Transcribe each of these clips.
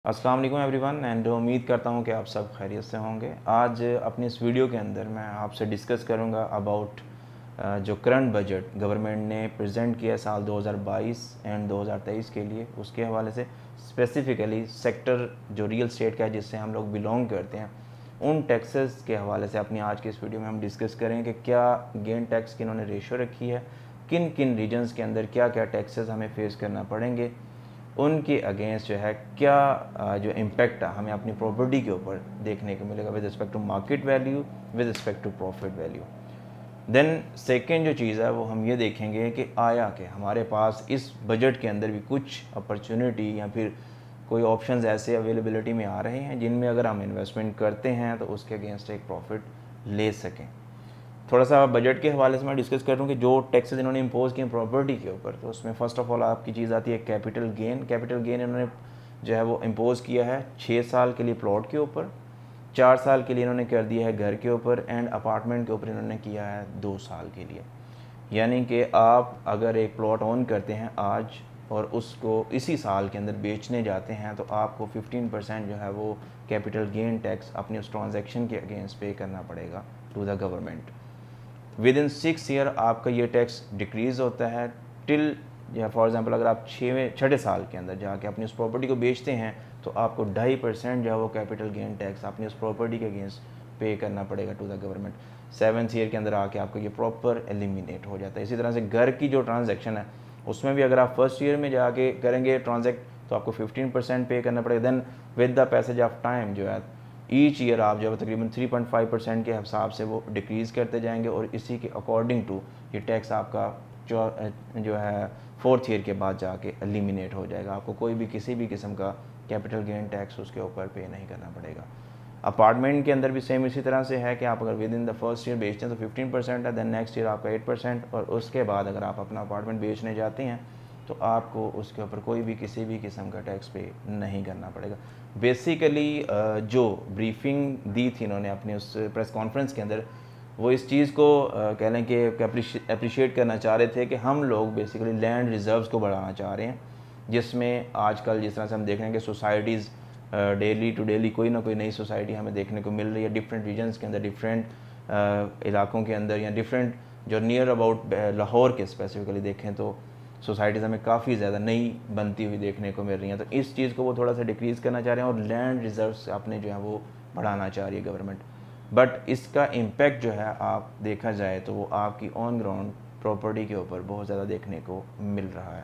अस्सलाम वालेकुम everyone and उम्मीद करता हूँ कि आप सब खैरियत से होंगे। आज अपनी इस वीडियो के अंदर मैं आपसे डिस्कस करूँगा अबाउट जो करंट बजट गवर्नमेंट ने प्रेजेंट किया साल 2022 एंड 2023 के लिए, उसके हवाले से स्पेसिफ़िकली सेक्टर जो रियल स्टेट का है जिससे हम लोग बिलोंग करते हैं, उन टैक्सेस के हवाले से अपनी आज की इस वीडियो में हम डिस्कस करेंगे कि क्या गेन टैक्स की इन्होंने रेशो रखी है, किन किन रीजन्स के अंदर क्या क्या टैक्सेस हमें फेस करना पड़ेंगे, उनके अगेंस्ट जो है क्या जो इम्पेक्ट हमें अपनी प्रॉपर्टी के ऊपर देखने को मिलेगा with respect to market value, with respect to profit value. Then second जो चीज़ है वो हम ये देखेंगे कि आया कि हमारे पास इस बजट के अंदर भी कुछ अपॉर्चुनिटी या फिर कोई ऑप्शंस ऐसे अवेलेबिलिटी में आ रहे हैं जिनमें अगर हम इन्वेस्टमेंट करते हैं तो उसके अगेंस्ट एक प्रॉफिट ले सकें। थोड़ा सा बजट के हवाले से मैं डिस्कस कर रहा हूँ कि जो टैक्सेस इन्होंने इम्पोज किए प्रॉपर्टी के ऊपर, तो उसमें फ़र्स्ट ऑफ ऑल आपकी चीज़ आती है कैपिटल गेन। कैपिटल गेन इन्होंने जो है वो इम्पोज किया है 6 साल के लिए प्लॉट के ऊपर, 4 साल के लिए इन्होंने कर दिया है घर के ऊपर, एंड अपार्टमेंट के ऊपर इन्होंने किया है 2 साल के लिए। यानी कि आप अगर एक प्लॉट ओन करते हैं आज और उसको इसी साल के अंदर बेचने जाते हैं तो आपको 15% जो है वो कैपिटल गेन टैक्स अपनी उस ट्रांजैक्शन के अगेंस्ट पे करना पड़ेगा to the government. Within 6 year आपका ये टैक्स डिक्रीज़ होता है टिल, या फॉर एग्जांपल अगर आप छठे साल के अंदर जाके अपनी उस प्रॉपर्टी को बेचते हैं तो आपको 2.5% जो है वो कैपिटल गेन टैक्स अपनी उस प्रॉपर्टी के अगेंस्ट पे करना पड़ेगा to the government. 7th year के अंदर आके आपको ये प्रॉपर एलिमिनेट हो जाता है। इसी तरह से घर की जो ट्रांजेक्शन है उसमें भी अगर आप फर्स्ट ईयर में जाके करेंगे ट्रांजेक्ट तो आपको 15% पे करना पड़ेगा। Then with the passage of time जो है ईच ईयर आप जो है तकरीबन 3.5% के हिसाब से वो डिक्रीज़ करते जाएंगे और इसी के अकॉर्डिंग टू ये टैक्स आपका जो है 4th ईयर के बाद जाके एलिमिनेट हो जाएगा। आपको कोई भी किसी भी किस्म का कैपिटल गेन टैक्स उसके ऊपर पे नहीं करना पड़ेगा। अपार्टमेंट के अंदर भी सेम इसी तरह से है कि आप अगर with in the first year बेचते हैं तो 15% है, देन नेक्स्ट ईयर आपका 8%, और उसके बाद अगर आप अपना अपार्टमेंट बेचने जाते हैं तो आपको उसके ऊपर कोई भी किसी भी किस्म का टैक्स पे नहीं करना पड़ेगा। बेसिकली जो ब्रीफिंग दी थी इन्होंने अपने उस प्रेस कॉन्फ्रेंस के अंदर, वो इस चीज़ को कह लें कि अप्रिशिएट करना चाह रहे थे कि हम लोग बेसिकली लैंड रिजर्व्स को बढ़ाना चाह रहे हैं, जिसमें आजकल जिस तरह से हम देख रहे हैं कि सोसाइटीज़ डेली टू डेली कोई ना कोई नई सोसाइटी हमें देखने को मिल रही है डिफरेंट रीजन्स के अंदर, डिफरेंट इलाकों के अंदर, या डिफरेंट जो नियर अबाउट लाहौर के स्पेसिफिकली देखें तो सोसाइटीज़ हमें काफ़ी ज़्यादा नई बनती हुई देखने को मिल रही हैं। तो इस चीज़ को वो थोड़ा सा डिक्रीज़ करना चाह रहे हैं और लैंड रिजर्व्स अपने जो है वो बढ़ाना चाह रही है गवर्नमेंट। बट इसका इम्पैक्ट जो है आप देखा जाए तो वो आपकी ऑन ग्राउंड प्रॉपर्टी के ऊपर बहुत ज़्यादा देखने को मिल रहा है।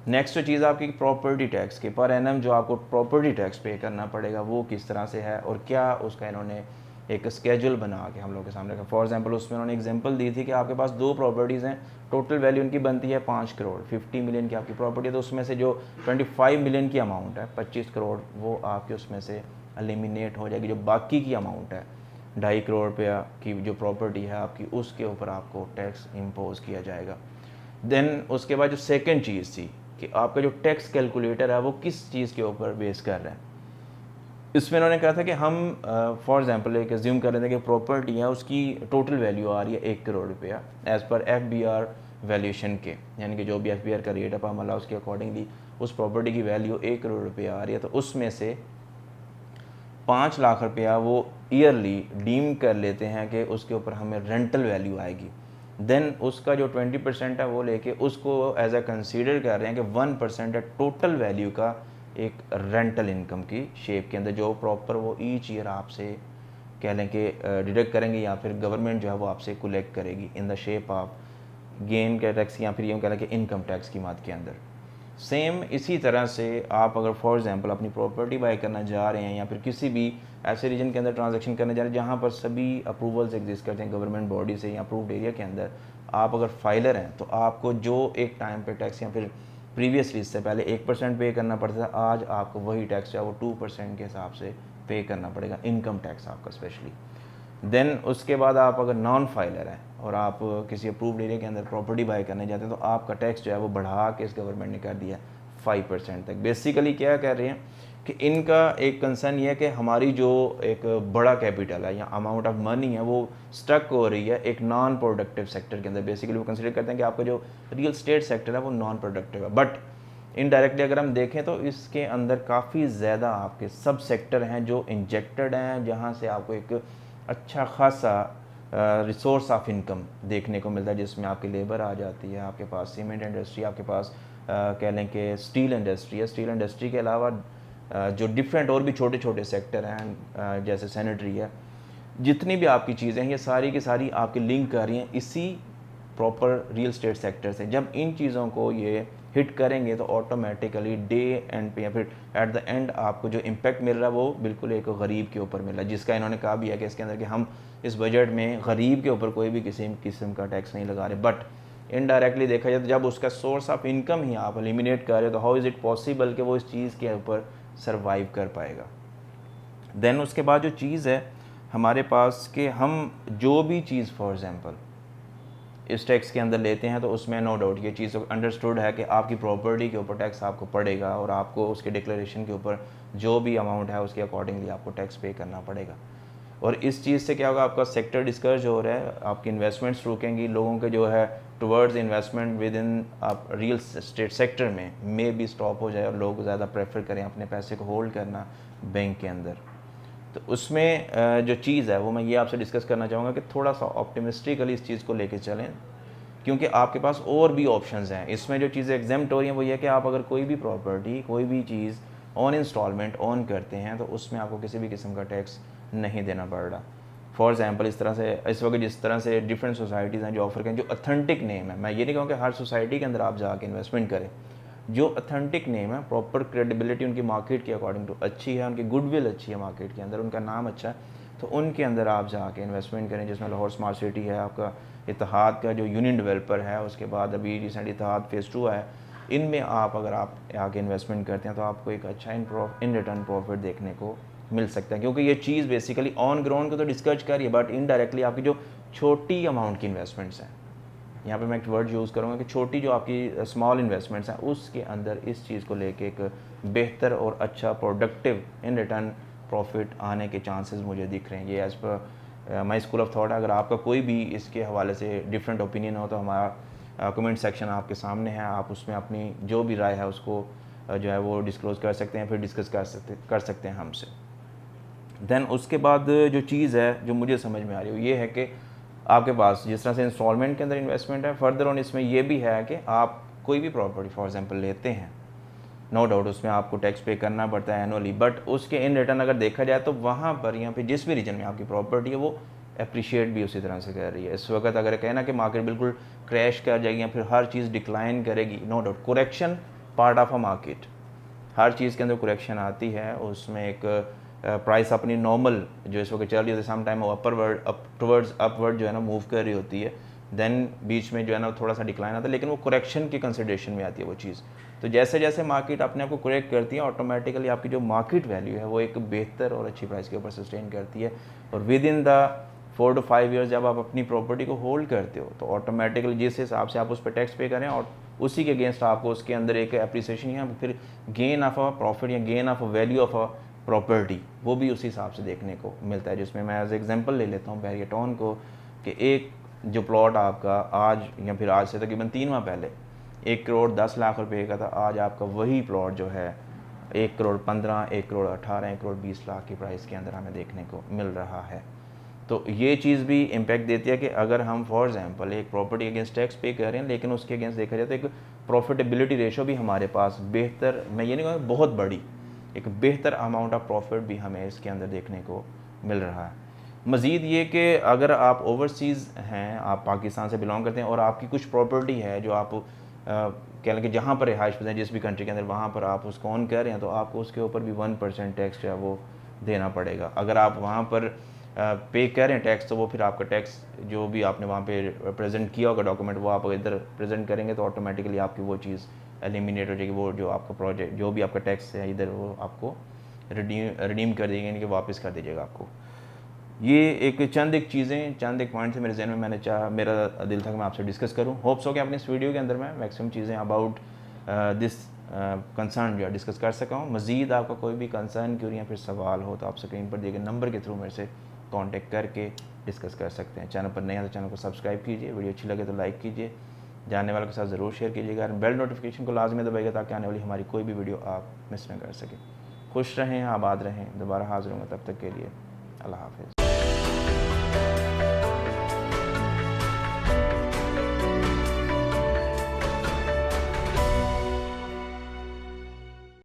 नेक्स्ट चीज़ आपकी प्रॉपर्टी टैक्स के पर एनम जो आपको प्रॉपर्टी टैक्स पे करना पड़ेगा वो किस तरह से है और क्या उसका इन्होंने एक स्केड्यूल बना के हम लोग के सामने रखा। फॉर एग्जांपल उसमें उन्होंने एग्जांपल दी थी कि आपके पास 2 प्रॉपर्टीज़ हैं, टोटल वैल्यू उनकी बनती है 5 करोड़, 50 मिलियन की आपकी प्रॉपर्टी है, तो उसमें से जो 25 मिलियन की अमाउंट है 25 करोड़ वो आपके उसमें से एलिमिनेट हो जाएगी। जो बाकी की अमाउंट है 2.5 करोड़ रुपया की जो प्रॉपर्टी है आपकी, उसके ऊपर आपको टैक्स इम्पोज किया जाएगा। देन उसके बाद जो सेकेंड चीज़ थी कि आपका जो टैक्स कैलकुलेटर है वो किस चीज़ के ऊपर बेस कर रहा है। इसमें उन्होंने कहा था कि हम फॉर एग्जांपल एक एज्यूम कर रहे थे कि प्रॉपर्टी है उसकी टोटल वैल्यू आ रही है 1 करोड़ रुपया एज़ पर FBR वैल्यूएशन के, यानी कि जो भी FBR का रेट है मामला उसके अकॉर्डिंगली उस प्रॉपर्टी की वैल्यू 1 करोड़ रुपया आ रही है, तो उसमें से 5 लाख रुपया वो ईयरली डीम कर लेते हैं कि उसके ऊपर हमें रेंटल वैल्यू आएगी। देन उसका जो 20% है वो लेके उसको एज ए कंसीडर कर रहे हैं कि 1% है टोटल वैल्यू का एक रेंटल इनकम की शेप के अंदर, जो प्रॉपर वो ईच ईयर आपसे कह लें कि डिडक्ट करेंगे या फिर गवर्नमेंट जो है वो आपसे कलेक्ट करेगी in the shape of gain के टैक्स या फिर यूँ कह लें कि इनकम टैक्स की मद के अंदर। सेम इसी तरह से आप अगर फॉर एग्जांपल अपनी प्रॉपर्टी बाय करना जा रहे हैं या फिर किसी भी ऐसे रीजन के अंदर ट्रांजैक्शन करने जा रहे हैं जहाँ पर सभी अप्रूवल्स एग्जिस्ट करते हैं गवर्नमेंट बॉडी से या अप्रूव्ड एरिया के अंदर, आप अगर फाइलर हैं तो आपको जो एक टाइम पे टैक्स या फिर प्रीवियसली इससे पहले 1% पे करना पड़ता था, आज आपको वही टैक्स जो है वो 2% के हिसाब से पे करना पड़ेगा, इनकम टैक्स आपका स्पेशली। देन उसके बाद आप अगर नॉन फाइलर हैं और आप किसी अप्रूव्ड एरिया के अंदर प्रॉपर्टी बाय करने जाते हैं तो आपका टैक्स जो है वो बढ़ा के इस गवर्नमेंट ने कर दिया 5% तक। बेसिकली क्या कह रहे हैं कि इनका एक कंसर्न ये है कि हमारी जो एक बड़ा कैपिटल है या अमाउंट ऑफ मनी है वो स्टक हो रही है एक नॉन प्रोडक्टिव सेक्टर के अंदर। बेसिकली वो कंसिडर करते हैं कि आपका जो रियल स्टेट सेक्टर है वो नॉन प्रोडक्टिव है, बट इनडायरेक्टली अगर हम देखें तो इसके अंदर काफ़ी ज़्यादा आपके सब सेक्टर हैं जो इंजेक्टेड हैं, जहाँ से आपको एक अच्छा खासा रिसोर्स ऑफ इनकम देखने को मिलता है, जिसमें आपकी लेबर आ जाती है, आपके पास सीमेंट इंडस्ट्री, आपके पास कह लें कि स्टील इंडस्ट्री है। स्टील इंडस्ट्री के अलावा जो डिफरेंट और भी छोटे छोटे सेक्टर हैं जैसे सैनिटरी है, जितनी भी आपकी चीज़ें हैं ये सारी की सारी आपकी लिंक कर रही हैं इसी प्रॉपर रियल स्टेट सेक्टर से। जब इन चीज़ों को ये हिट करेंगे तो ऑटोमेटिकली डे एंड पे या फिर एट द एंड आपको जो इम्पैक्ट मिल रहा है वो बिल्कुल एक गरीब के ऊपर मिल रहा है, जिसका इन्होंने कहा भी है कि इसके अंदर कि हम इस बजट में गरीब के ऊपर कोई भी किसी किस्म का टैक्स नहीं लगा रहे। बट इनडायरेक्टली देखा जाए तो जब उसका सोर्स ऑफ इनकम ही आप एलिमिनेट कर रहे हो तो हाउ इज़ इट पॉसिबल कि वो इस चीज़ के ऊपर सर्वाइव कर पाएगा। देन उसके बाद जो चीज़ है हमारे पास कि हम जो भी चीज़ फॉर एग्जांपल इस टैक्स के अंदर लेते हैं तो उसमें नो डाउट ये चीज़ अंडरस्टूड है कि आपकी प्रॉपर्टी के ऊपर टैक्स आपको पड़ेगा और आपको उसके डिक्लेरेशन के ऊपर जो भी अमाउंट है उसके अकॉर्डिंगली आपको टैक्स पे करना पड़ेगा। और इस चीज़ से क्या होगा, आपका सेक्टर डिस्करेज हो रहा है, आपकी इन्वेस्टमेंट्स रुकेंगी, लोगों के जो है टुवर्ड्स इन्वेस्टमेंट विद इन आप रियल स्टेट सेक्टर में भी स्टॉप हो जाए और लोग ज़्यादा प्रेफर करें अपने पैसे को होल्ड करना बैंक के अंदर। तो उसमें जो चीज़ है वो मैं ये आपसे डिस्कस करना चाहूँगा कि थोड़ा सा ऑप्टिमिस्टिकली इस चीज़ को लेके चलें, क्योंकि आपके पास और भी ऑप्शंस हैं। इसमें जो चीज़ें एग्जाम्प्ट हो रही हैं वो ये कि आप अगर कोई भी प्रॉपर्टी कोई भी चीज़ ऑन इंस्टॉलमेंट ऑन करते हैं तो उसमें आपको किसी भी किस्म का टैक्स नहीं देना पड़ रहा। फॉर एग्जाम्पल इस तरह से इस वक्त जिस तरह से डिफरेंट सोसाइटीज़ हैं जो ऑफर करें, जो ऑथेंटिक नेम है, मैं ये नहीं कहूँ कि हर सोसाइटी के अंदर आप जाके इन्वेस्टमेंट करें, जो ऑथेंटिक नेम है, प्रॉपर क्रेडिबिलिटी उनकी मार्केट के अकॉर्डिंग टू अच्छी है, उनकी गुडविल अच्छी है मार्केट के अंदर, उनका नाम अच्छा है, तो उनके अंदर आप जाके इन्वेस्टमेंट करें। जिसमें लाहौर स्मार्ट सिटी है, आपका इत्तेहाद का जो यूनियन डेवलपर है, उसके बाद अभी रिसेंट इत्तेहाद फेज़ 2 है, इनमें आप अगर आप आके इन्वेस्टमेंट करते हैं तो आपको एक अच्छा इन रिटर्न प्रॉफिट देखने को मिल सकता है। क्योंकि ये चीज़ बेसिकली ऑन ग्राउंड को तो डिस्कस करिए, बट इनडायरेक्टली आपकी जो छोटी अमाउंट की इन्वेस्टमेंट्स हैं, यहाँ पे मैं एक वर्ड यूज़ करूँगा कि छोटी जो आपकी स्मॉल इन्वेस्टमेंट्स हैं उसके अंदर इस चीज़ को लेके एक बेहतर और अच्छा प्रोडक्टिव इन रिटर्न प्रॉफिट आने के चांसेस मुझे दिख रहे हैं। ये as per my school of thought है। अगर आपका कोई भी इसके हवाले से डिफरेंट ओपिनियन हो तो हमारा कमेंट सेक्शन आपके सामने है, आप उसमें अपनी जो भी राय है उसको जो है वो डिस्क्लोज़ कर सकते हैं, फिर डिस्कस कर सकते हैं हमसे। देन उसके बाद जो चीज़ है जो मुझे समझ में आ रही है ये है कि आपके पास जिस तरह से इंस्टॉलमेंट के अंदर इन्वेस्टमेंट है, फर्दर ऑन इसमें यह भी है कि आप कोई भी प्रॉपर्टी फॉर एग्जांपल लेते हैं, नो डाउट उसमें आपको टैक्स पे करना पड़ता है एनुअली, बट उसके इन रिटर्न अगर देखा जाए तो वहाँ पर यहाँ पे जिस भी रीजन में आपकी प्रॉपर्टी है वो अप्रिशिएट भी उसी तरह से कर रही है। इस वक्त अगर कहना कि मार्केट बिल्कुल क्रैश कर जाएगी या फिर हर चीज़ डिक्लाइन करेगी, no doubt correction part of a market, हर चीज़ के अंदर कुरेक्शन आती है, उसमें एक प्राइस अपनी नॉर्मल जो इस वक्त चल रही है सम टाइम अपरवर्ड टुवर्ड्स अपवर्ड जो है ना मूव कर रही होती है, देन बीच में जो है ना थोड़ा सा डिक्लाइन आता है, लेकिन वो करेक्शन की कंसिडरेशन में आती है वो चीज़। तो जैसे जैसे मार्केट अपने आप को करेक्ट करती है ऑटोमेटिकली आपकी जो मार्केट वैल्यू है वो एक बेहतर और अच्छी प्राइस के ऊपर सस्टेन करती है। और with in the 4 to 5 years जब आप अपनी प्रॉपर्टी को होल्ड करते हो तो ऑटोमेटिकली जिस हिसाब से आप उस पर टैक्स पे करें और उसी के अगेंस्ट आपको उसके अंदर एक अप्रिसिएशन या फिर गेन ऑफ अ प्रॉफिट या gain of a value of a property वो भी उसी हिसाब से देखने को मिलता है। जिसमें मैं एज एग्जांपल ले लेता हूँ बैरियर टाउन को कि एक जो प्लॉट आपका आज या फिर आज से तकरीबन 3 माह पहले 1 करोड़ 10 लाख रुपए का था, आज आपका वही प्लॉट जो है 1 करोड़ 15, 1 करोड़ 18, 1 करोड़ 20 लाख की प्राइस के अंदर हमें देखने को मिल रहा है। तो ये चीज़ भी इम्पैक्ट देती है कि अगर हम फॉर एग्जांपल एक प्रॉपर्टी अगेंस्ट टैक्स पे कर रहे हैं लेकिन उसके अगेंस्ट देखा जाए तो एक प्रॉफिटेबिलिटी रेशो भी हमारे पास बेहतर, मैं ये नहीं कहूँगा बहुत बड़ी, एक बेहतर अमाउंट ऑफ प्रॉफिट भी हमें इसके अंदर देखने को मिल रहा है। मज़ीद ये कि अगर आप ओवरसीज़ हैं, आप पाकिस्तान से बिलोंग करते हैं और आपकी कुछ प्रॉपर्टी है जो आप कह लें कि जहाँ पर रिहाइश पसंद है जिस भी कंट्री के अंदर वहाँ पर आप उसको ऑन कर रहे हैं तो आपको उसके ऊपर भी 1% टैक्स जो है वो देना पड़ेगा। अगर आप वहाँ पर पे करें टैक्स तो वो फिर आपका टैक्स जो भी आपने वहाँ पे प्रेजेंट किया होगा डॉक्यूमेंट वो आप इधर प्रेजेंट करेंगे तो ऑटोमेटिकली आपकी वो चीज़ एलिमिनेट हो जाएगी, वो जो आपका प्रोजेक्ट जो भी आपका टैक्स है इधर वो आपको रिडीम कर देंगे, यानी कि वापस कर दीजिएगा आपको। ये एक चंद एक पॉइंट थे मेरे जहन में, मैंने चाहा मेरा दिल था कि मैं आपसे डिस्कस करूँ। होप्स हो कि अपने इस वीडियो के अंदर मैं मैक्सिमम चीज़ें अबाउट दिस कंसर्न जो है डिस्कस कर सका हूँ। मज़ीद आपका कोई भी कंसर्न क्यों या फिर सवाल हो तो आप स्क्रीन पर दिए गए नंबर के थ्रू मेरे से कांटेक्ट करके डिस्कस कर सकते हैं। चैनल पर नए हैं तो चैनल को सब्सक्राइब कीजिए, वीडियो अच्छी लगे तो लाइक कीजिए। जानने वालों के साथ ज़रूर शेयर कीजिएगा। बेल नोटिफिकेशन को लाजमी दबाइएगा ताकि आने वाली हमारी कोई भी वीडियो आप मिस न कर सकें। खुश रहें, आबाद रहें। दोबारा हाज़िर होंगे, तब तक के लिए अल्लाह हाफ़िज़।